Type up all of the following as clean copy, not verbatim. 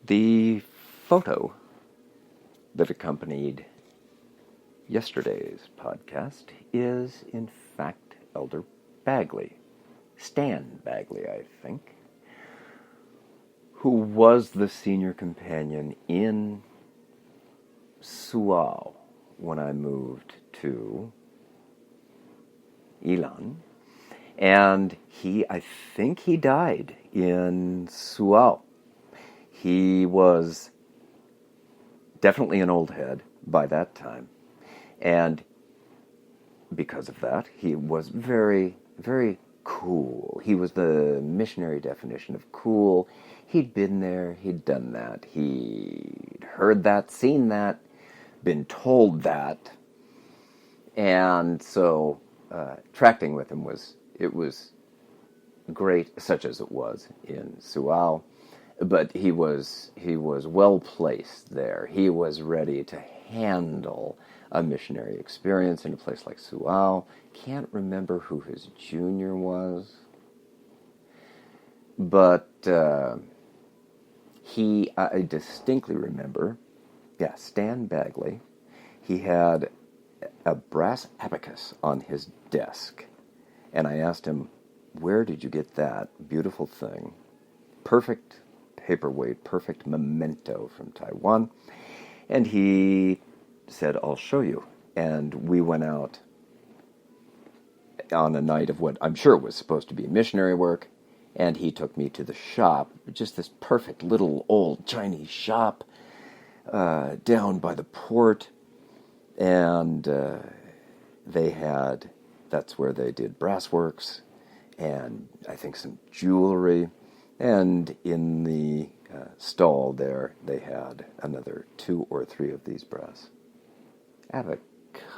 The photo that accompanied yesterday's podcast is, in fact, Elder Bagley, Stan Bagley, I think, who was the senior companion in Sual when I moved to Ilan. And I think he died in Sual. He was definitely an old head by that time. And because of that, he was very, very cool. He was the missionary definition of cool. He'd been there, he'd done that, he'd heard that, seen that, been told that. And so tracting with him was great, such as it was in Sual. But he was well placed there. He was ready to handle a missionary experience in a place like Sual. Can't remember who his junior was, but I distinctly remember, Stan Bagley. He had a brass abacus on his desk, and I asked him, "Where did you get that beautiful thing? Perfect paperweight, perfect memento from Taiwan." And he said, "I'll show you." And we went out on a night of what I'm sure was supposed to be missionary work, and he took me to the shop, just this perfect little old Chinese shop down by the port, and that's where they did brassworks, and I think some jewelry. And in the stall there, they had another 2 or 3 of these brass abaci.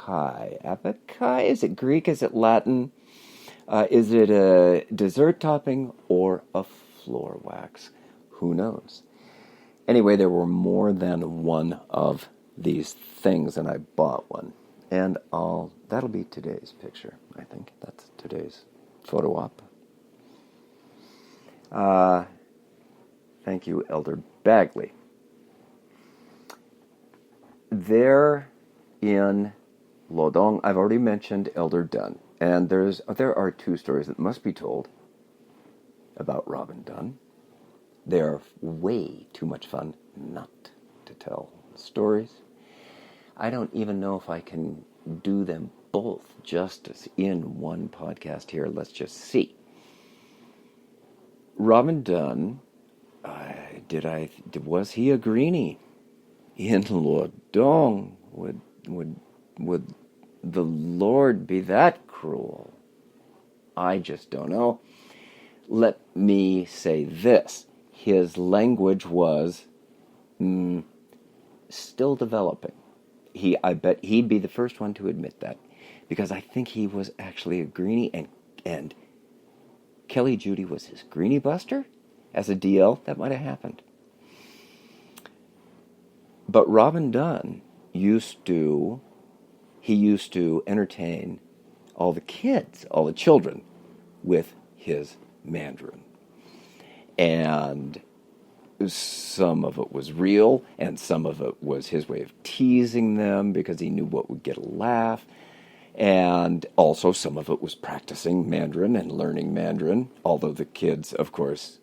Abaci? Is it Greek? Is it Latin? Is it a dessert topping or a floor wax? Who knows? Anyway, there were more than one of these things, and I bought one. And that'll be today's picture, I think. That's today's photo op. Thank you, Elder Bagley. There in Lodong, I've already mentioned Elder Dunn, and there are 2 stories that must be told about Robin Dunn. They're way too much fun not to tell stories. I don't even know if I can do them both justice in one podcast here. Let's just see. Robin Dunn, was he a greenie in Lodong? Would the Lord be that cruel? I just don't know. Let me say this. His language was still developing. I bet he'd be the first one to admit that, because I think he was actually a greenie, and Kelly Judy was his greenie buster as a DL. That might have happened. But Robin Dunn used to entertain all the kids, all the children, with his Mandarin. And some of it was real, and some of it was his way of teasing them because he knew what would get a laugh. And also some of it was practicing Mandarin and learning Mandarin, although the kids, of course,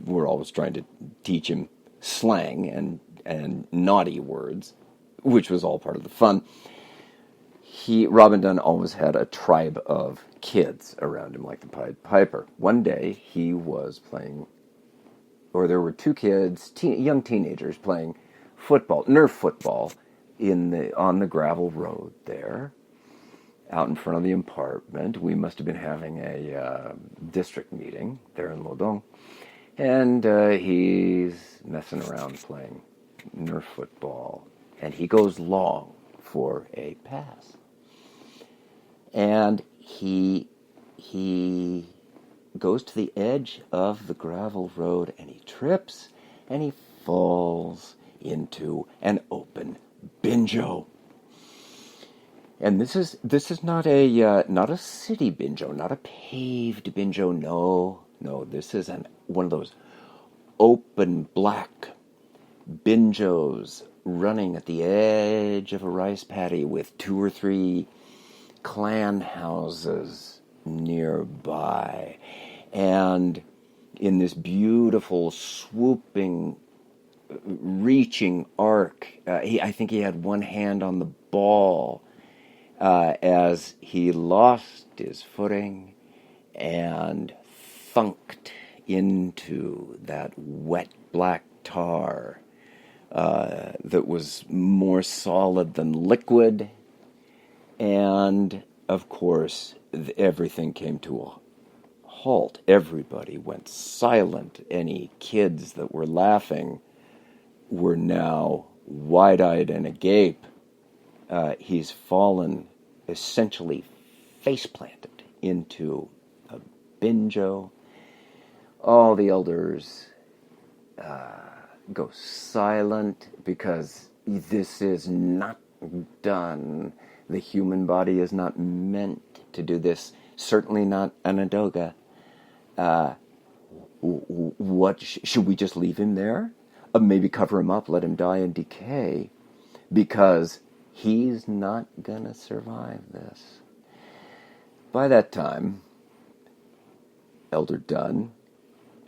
were always trying to teach him slang and naughty words, which was all part of the fun. Robin Dunn always had a tribe of kids around him, like the Pied Piper. One day he was playing, or there were 2 kids, young teenagers, playing football, Nerf football, on the gravel road there, out in front of the apartment. We must have been having a district meeting there in Lodong, and he's messing around playing Nerf football, and he goes long for a pass, and he goes to the edge of the gravel road, and he trips, and he falls into an open binjo. And this is not a city binjo, not a paved binjo. No, this is one of those open black Binjos running at the edge of a rice paddy with 2 or 3 clan houses nearby. And in this beautiful, swooping, reaching arc, I think he had one hand on the ball as he lost his footing and thunked into that wet black tar that was more solid than liquid. And, of course, everything came to a halt. Everybody went silent. Any kids that were laughing were now wide-eyed and agape. He's fallen, essentially face-planted into a binjo. All the elders go silent because this is not done. The human body is not meant to do this. Certainly not Anadoga. What should we just leave him there? Maybe cover him up, let him die and decay, because he's not gonna survive this. By that time, Elder Dunn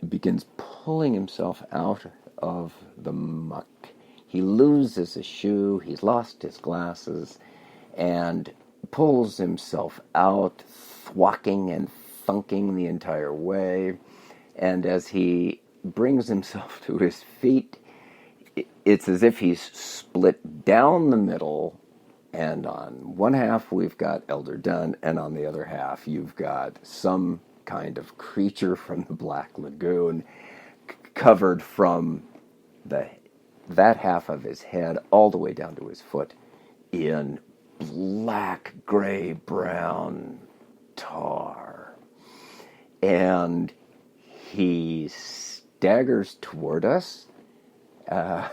begins pulling himself out of the muck. He loses a shoe, he's lost his glasses, and pulls himself out, thwacking and thunking the entire way. And as he brings himself to his feet, it's as if he's split down the middle, and on one half we've got Elder Dunn, and on the other half you've got some kind of creature from the Black Lagoon, covered from that half of his head all the way down to his foot in black, gray, brown tar. And he staggers toward us, and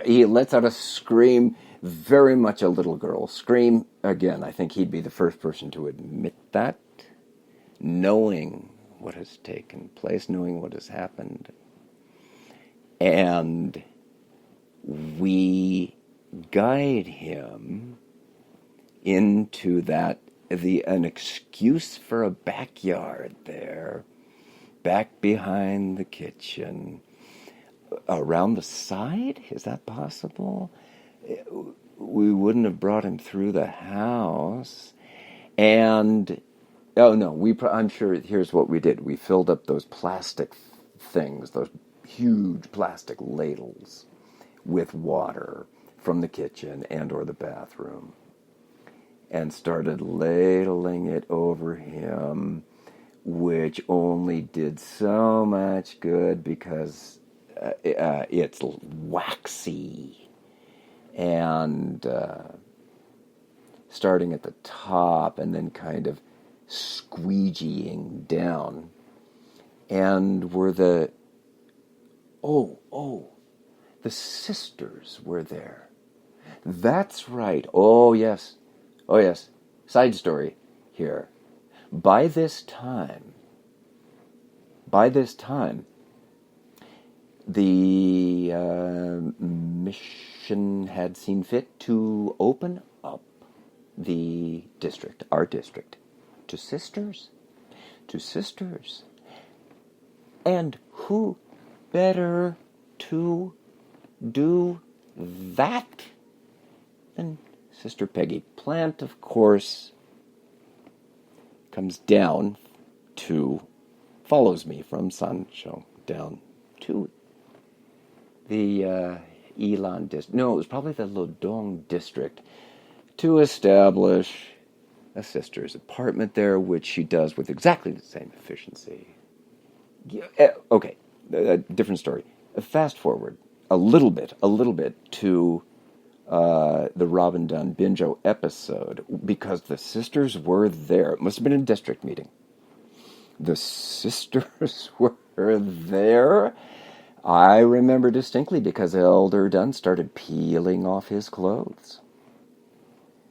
he lets out a scream, very much a little girl scream. Again, I think he'd be the first person to admit that, knowing what has taken place, knowing what has happened. And we guide him into an excuse for a backyard there, back behind the kitchen, around the side. Is that possible? We wouldn't have brought him through the house. And oh no, I'm sure. Here's what we did: we filled up those plastic things, those huge plastic ladles, with water from the kitchen and or the bathroom, and started ladling it over him, which only did so much good because it's waxy. And starting at the top and then kind of squeegeeing down. And the sisters were there. That's right. Oh, yes. Side story here. By this time, the mission had seen fit to open up the district, our district, to sisters. And who better to do that than Sister Peggy Plant, of course, comes down follows me from Sancho down to the Ilan district. No, it was probably the Lodong district, to establish a sister's apartment there, which she does with exactly the same efficiency. Okay, a different story. Fast forward a little bit to the Robin Dunn Binjo episode, because the sisters were there. It must have been a district meeting. The sisters were there. I remember distinctly because Elder Dunn started peeling off his clothes.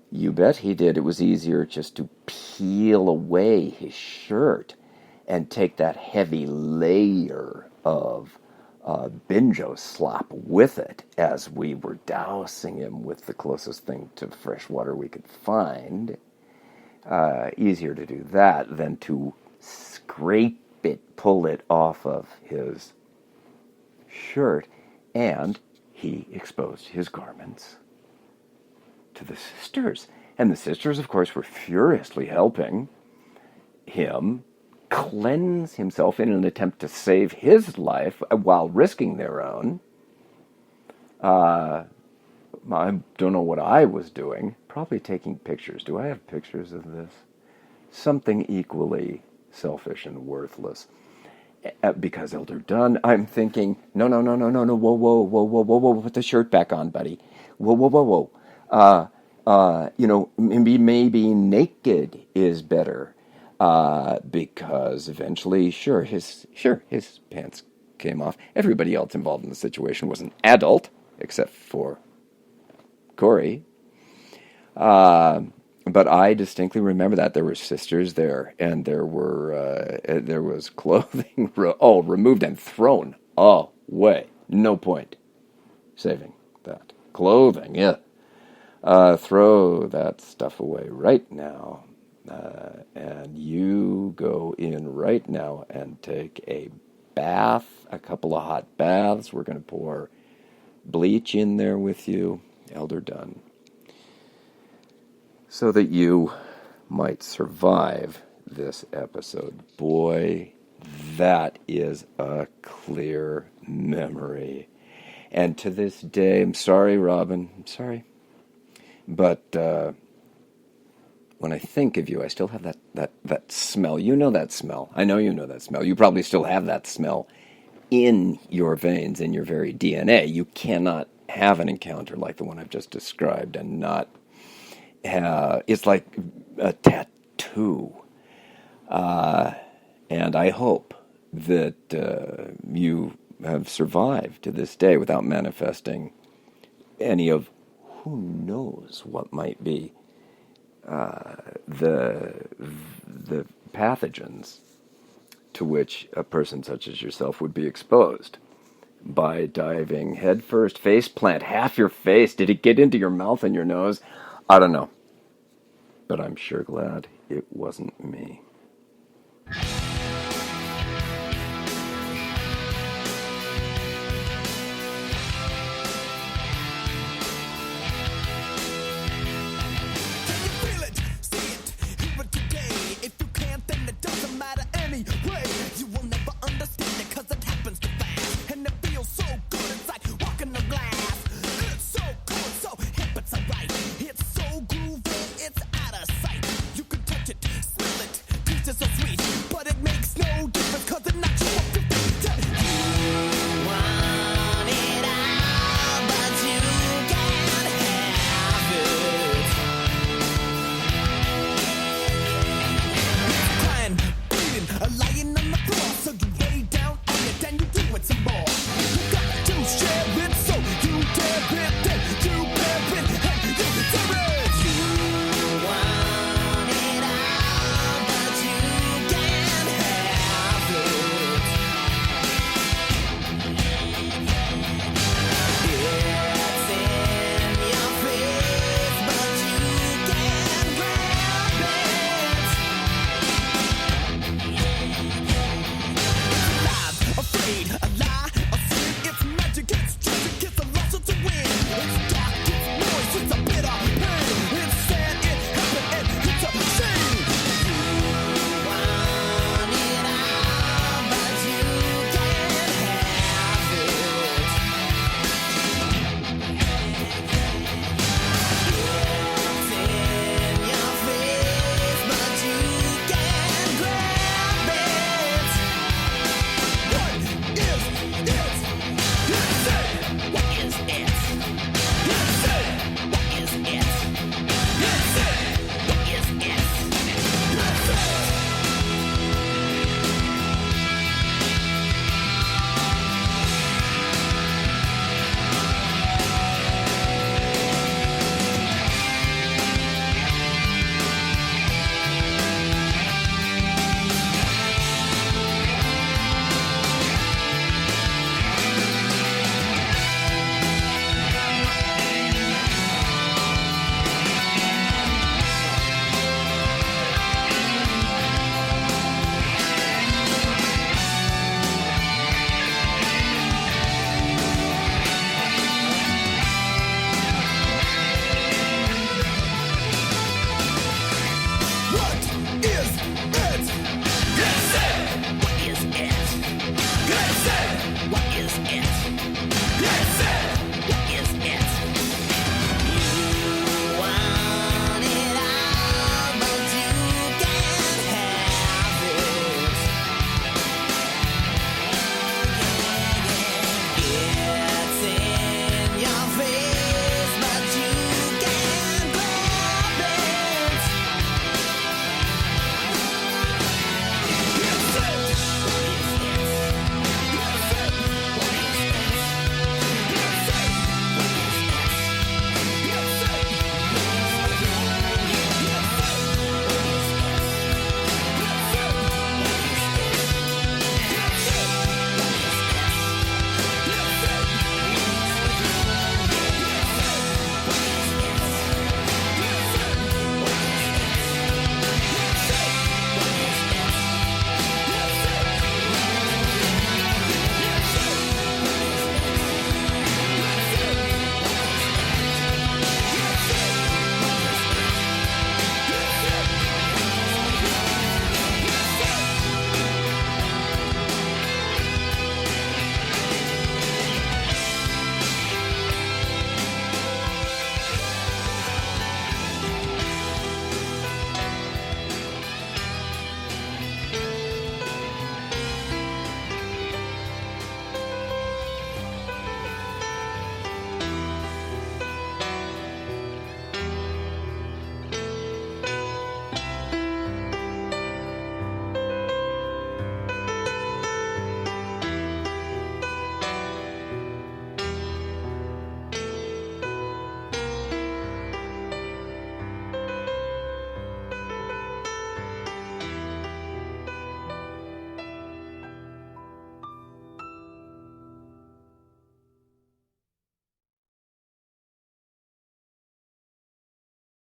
You bet he did. It was easier just to peel away his shirt and take that heavy layer of Binjo slop with it as we were dousing him with the closest thing to fresh water we could find. Easier to do that than to scrape it, pull it off of his shirt, and he exposed his garments to the sisters. And the sisters, of course, were furiously helping him cleanse himself in an attempt to save his life while risking their own. I don't know what I was doing. Probably taking pictures. Do I have pictures of this? Something equally selfish and worthless. Because Elder Dunn, I'm thinking, no, whoa, put the shirt back on, buddy. Whoa. Maybe naked is better. Because eventually, his pants came off. Everybody else involved in the situation was an adult, except for Corey. But I distinctly remember that there were sisters there, and there was clothing removed and thrown away. No point saving that clothing. Yeah, throw that stuff away right now, and you go in right now and take a bath, a couple of hot baths. We're going to pour bleach in there with you, Elder Dunn, so that you might survive this episode. Boy, that is a clear memory. And to this day, I'm sorry, Robin, I'm sorry. But when I think of you, I still have that smell. You know that smell. I know you know that smell. You probably still have that smell in your veins, in your very DNA. You cannot have an encounter like the one I've just described and not... it's like a tattoo. And I hope that you have survived to this day without manifesting any of who knows what might be the pathogens to which a person such as yourself would be exposed by diving headfirst, face plant, half your face. Did it get into your mouth and your nose? I don't know. But I'm sure glad it wasn't me.